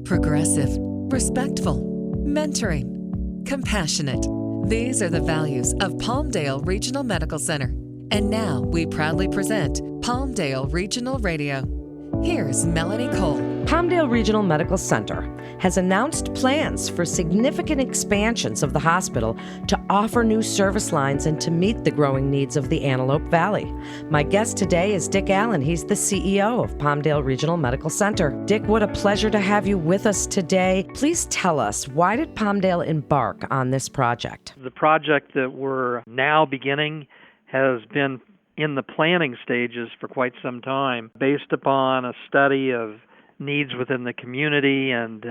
progressive, respectful, mentoring, compassionate. These are the values of Palmdale Regional Medical Center. And now we proudly present Palmdale Regional Radio. Here's Melanie Cole. Palmdale Regional Medical Center has announced plans for significant expansions of the hospital to offer new service lines and to meet the growing needs of the Antelope Valley. My guest today is Dick Allen. He's the CEO of Palmdale Regional Medical Center. Dick, what a pleasure to have you with us today. Please tell us, why did Palmdale embark on this project? The project that we're now beginning has been in the planning stages for quite some time, based upon a study of needs within the community and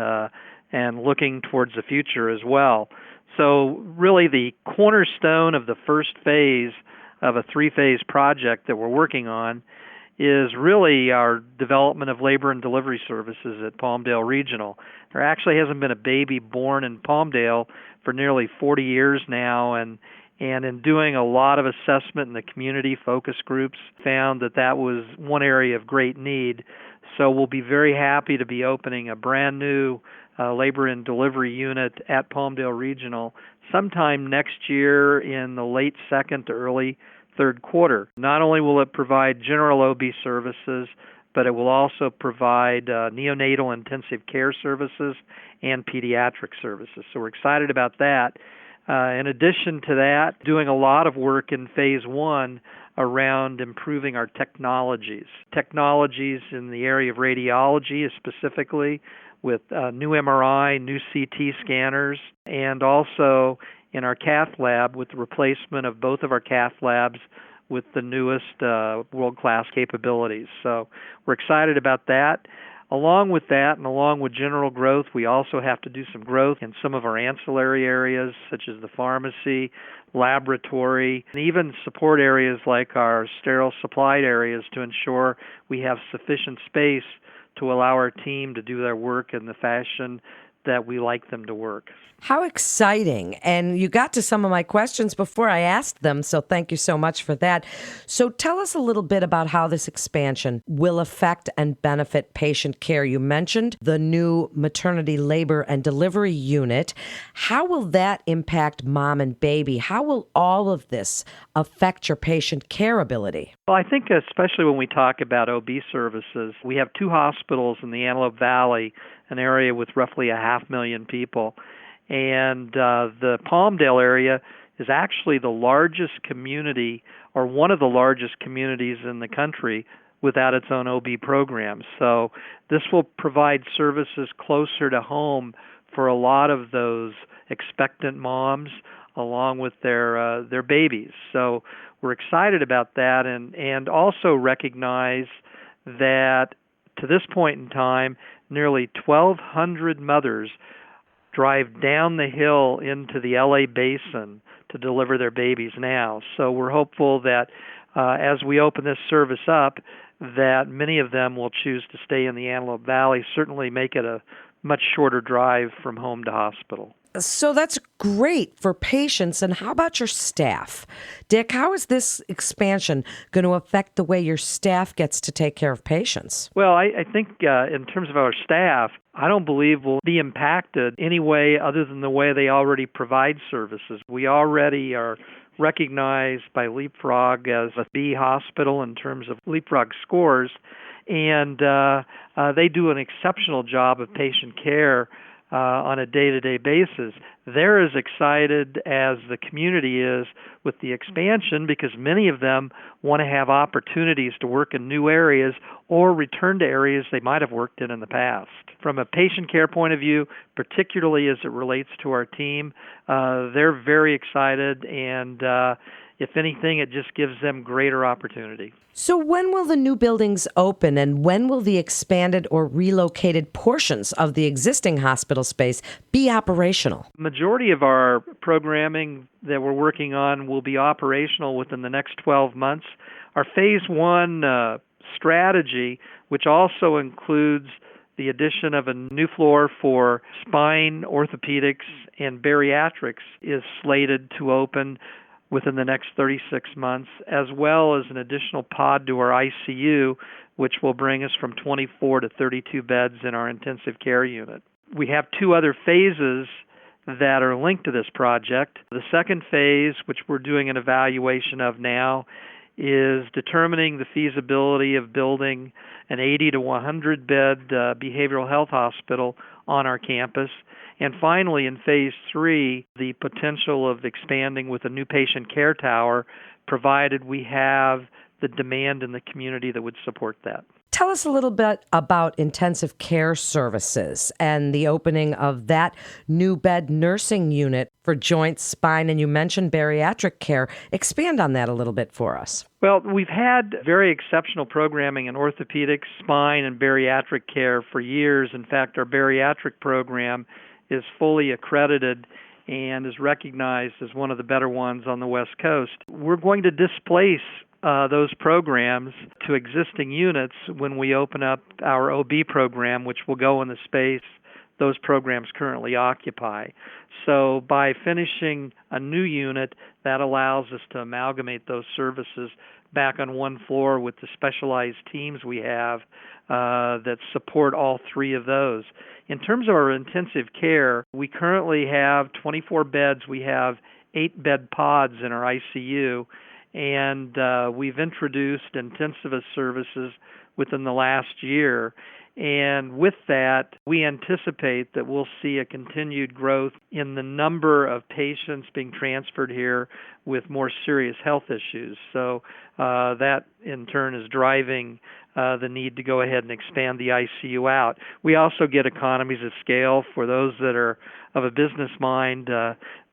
looking towards the future as well. So really the cornerstone of the first phase of a three-phase project that we're working on is really our development of labor and delivery services at Palmdale Regional. There actually hasn't been a baby born in Palmdale for nearly 40 years now, and in doing a lot of assessment in the community focus groups, found that was one area of great need. So we'll be very happy to be opening a brand new labor and delivery unit at Palmdale Regional sometime next year in the late second to early third quarter. Not only will it provide general OB services, but it will also provide neonatal intensive care services and pediatric services. So we're excited about that. In addition to that, doing a lot of work in phase one around improving our technologies. Technologies in the area of radiology specifically, with new MRI, new CT scanners, and also in our cath lab with the replacement of both of our cath labs with the newest world-class capabilities. So we're excited about that. Along with that, and along with general growth, we also have to do some growth in some of our ancillary areas, such as the pharmacy, laboratory, and even support areas like our sterile supplied areas to ensure we have sufficient space to allow our team to do their work in the fashion that we like them to work. How exciting. And you got to some of my questions before I asked them, so thank you so much for that. So tell us a little bit about how this expansion will affect and benefit patient care. You mentioned the new maternity labor and delivery unit. How will that impact mom and baby? How will all of this affect your patient care ability? Well, I think especially when we talk about OB services, we have two hospitals in the Antelope Valley, an area with roughly 500,000 people. And the Palmdale area is actually the largest community, or one of the largest communities in the country, without its own OB program. So this will provide services closer to home for a lot of those expectant moms, along with their babies. So we're excited about that, and also recognize that to this point in time, nearly 1,200 mothers drive down the hill into the LA basin to deliver their babies now. So we're hopeful that as we open this service up, that many of them will choose to stay in the Antelope Valley, certainly make it a much shorter drive from home to hospital. So that's great for patients. And how about your staff? Dick, how is this expansion going to affect the way your staff gets to take care of patients? Well, I think in terms of our staff, I don't believe will be impacted any way other than the way they already provide services. We already are recognized by Leapfrog as a B hospital in terms of Leapfrog scores, and they do an exceptional job of patient care on a day-to-day basis. They're as excited as the community is with the expansion, because many of them want to have opportunities to work in new areas or return to areas they might have worked in the past. From a patient care point of view, particularly as it relates to our team, they're very excited, and if anything, it just gives them greater opportunity. So when will the new buildings open, and when will the expanded or relocated portions of the existing hospital space be operational? Majority of our programming that we're working on will be operational within the next 12 months. Our phase one strategy, which also includes the addition of a new floor for spine, orthopedics, and bariatrics, is slated to open within the next 36 months, as well as an additional pod to our ICU, which will bring us from 24 to 32 beds in our intensive care unit. We have two other phases that are linked to this project. The second phase, which we're doing an evaluation of now, is determining the feasibility of building an 80 to 100 bed behavioral health hospital on our campus. And finally, in phase 3, the potential of expanding with a new patient care tower, provided we have the demand in the community that would support that. Tell us a little bit about intensive care services and the opening of that new bed nursing unit for joint, spine, and you mentioned bariatric care. Expand on that a little bit for us. Well, we've had very exceptional programming in orthopedics, spine, and bariatric care for years. In fact, our bariatric program is fully accredited and is recognized as one of the better ones on the West Coast. We're going to displace those programs to existing units when we open up our OB program, which will go in the space those programs currently occupy. So by finishing a new unit, that allows us to amalgamate those services back on one floor with the specialized teams we have that support all three of those. In terms of our intensive care, we currently have 24 beds. We have 8-bed pods in our ICU, and we've introduced intensivist services within the last year. And with that, we anticipate that we'll see a continued growth in the number of patients being transferred here with more serious health issues. So that, in turn, is driving the need to go ahead and expand the ICU out. We also get economies of scale for those that are of a business mind.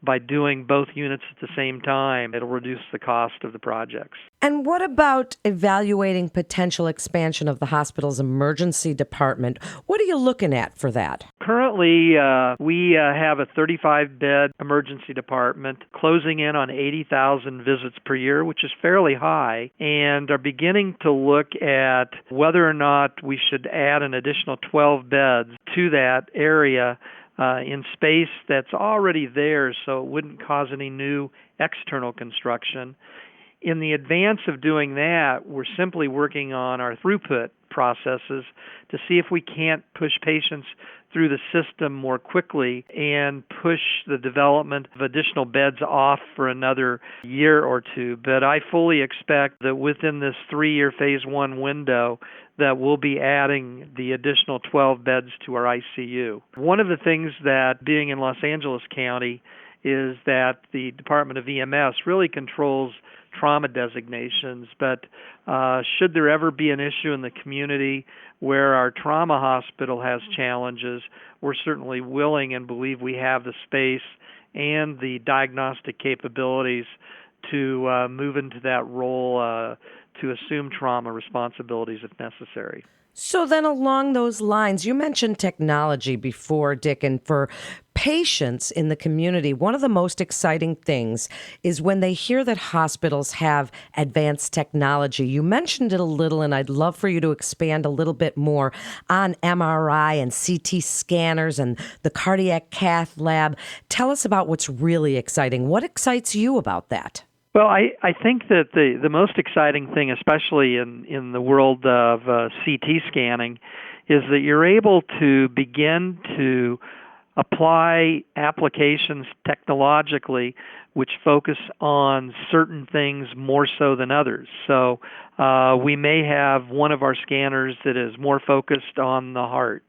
By doing both units at the same time, it'll reduce the cost of the projects. And what about evaluating potential expansion of the hospital's emergency department? What are you looking at for that? Currently, we have a 35-bed emergency department closing in on 80,000 visits per year, which is fairly high, and are beginning to look at whether or not we should add an additional 12 beds to that area in space that's already there, so it wouldn't cause any new external construction. In the advance of doing that, we're simply working on our throughput processes to see if we can't push patients through the system more quickly and push the development of additional beds off for another year or two. But I fully expect that within this 3-year phase 1 window that we'll be adding the additional 12 beds to our ICU. One of the things that being in Los Angeles County is that the Department of EMS really controls trauma designations, but should there ever be an issue in the community where our trauma hospital has challenges, we're certainly willing and believe we have the space and the diagnostic capabilities to move into that role to assume trauma responsibilities if necessary. So then along those lines, you mentioned technology before, Dick, and for patients in the community, one of the most exciting things is when they hear that hospitals have advanced technology. You mentioned it a little, and I'd love for you to expand a little bit more on MRI and CT scanners and the cardiac cath lab. Tell us about what's really exciting. What excites you about that? Well, I think that the most exciting thing, especially in the world of CT scanning, is that you're able to begin to apply applications technologically which focus on certain things more so than others. So we may have one of our scanners that is more focused on the heart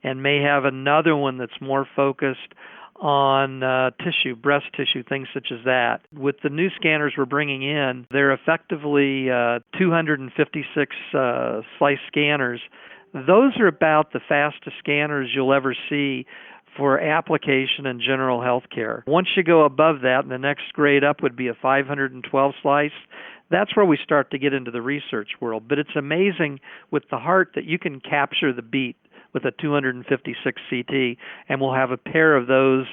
and may have another one that's more focused on tissue, breast tissue, things such as that. With the new scanners we're bringing in, they're effectively 256 slice scanners. Those are about the fastest scanners you'll ever see for application in general health care. Once you go above that, and the next grade up would be a 512 slice, that's where we start to get into the research world. But it's amazing with the heart that you can capture the beat with a 256 CT, and we'll have a pair of those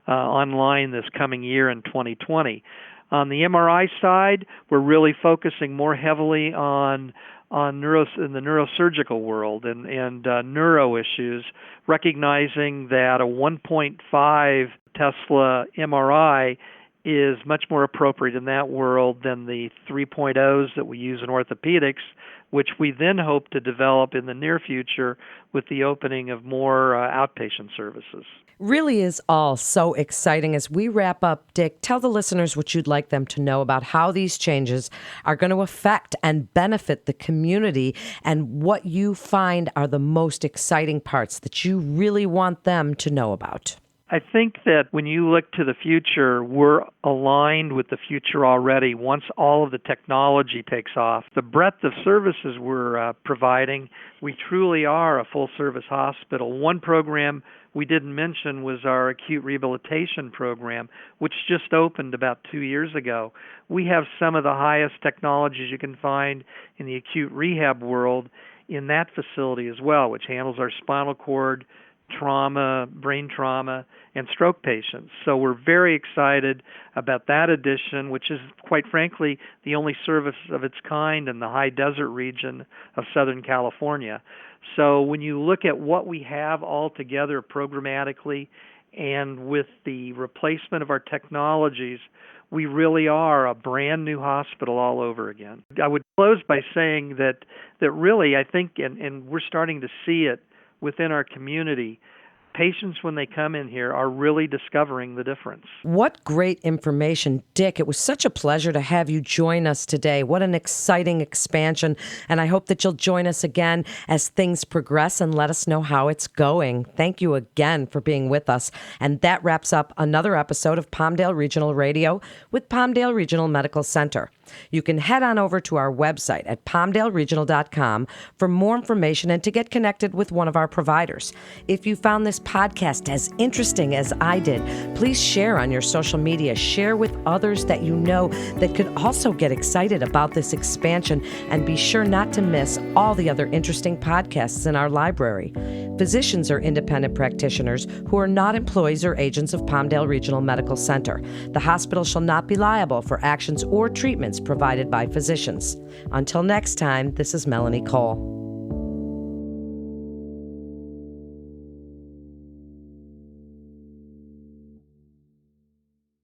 online this coming year in 2020. On the MRI side, we're really focusing more heavily on in the neurosurgical world and neuro issues, recognizing that a 1.5 Tesla MRI is much more appropriate in that world than the 3.0s that we use in orthopedics, which we then hope to develop in the near future with the opening of more outpatient services. Really is all so exciting. As we wrap up, Dick, tell the listeners what you'd like them to know about how these changes are going to affect and benefit the community and what you find are the most exciting parts that you really want them to know about. I think that when you look to the future, we're aligned with the future already once all of the technology takes off. The breadth of services we're providing, we truly are a full-service hospital. One program we didn't mention was our acute rehabilitation program, which just opened about 2 years ago. We have some of the highest technologies you can find in the acute rehab world in that facility as well, which handles our spinal cord, trauma, brain trauma, and stroke patients. So we're very excited about that addition, which is, quite frankly, the only service of its kind in the high desert region of Southern California. So when you look at what we have all together programmatically and with the replacement of our technologies, we really are a brand new hospital all over again. I would close by saying that really, I think, and we're starting to see it within our community, patients, when they come in here, are really discovering the difference. What great information, Dick. It was such a pleasure to have you join us today. What an exciting expansion. And I hope that you'll join us again as things progress and let us know how it's going. Thank you again for being with us. And that wraps up another episode of Palmdale Regional Radio with Palmdale Regional Medical Center. You can head on over to our website at palmdaleregional.com for more information and to get connected with one of our providers. If you found this podcast as interesting as I did, please share on your social media. Share with others that you know that could also get excited about this expansion, and be sure not to miss all the other interesting podcasts in our library. Physicians are independent practitioners who are not employees or agents of Palmdale Regional Medical Center. The hospital shall not be liable for actions or treatments provided by physicians. Until next time, this is Melanie Cole.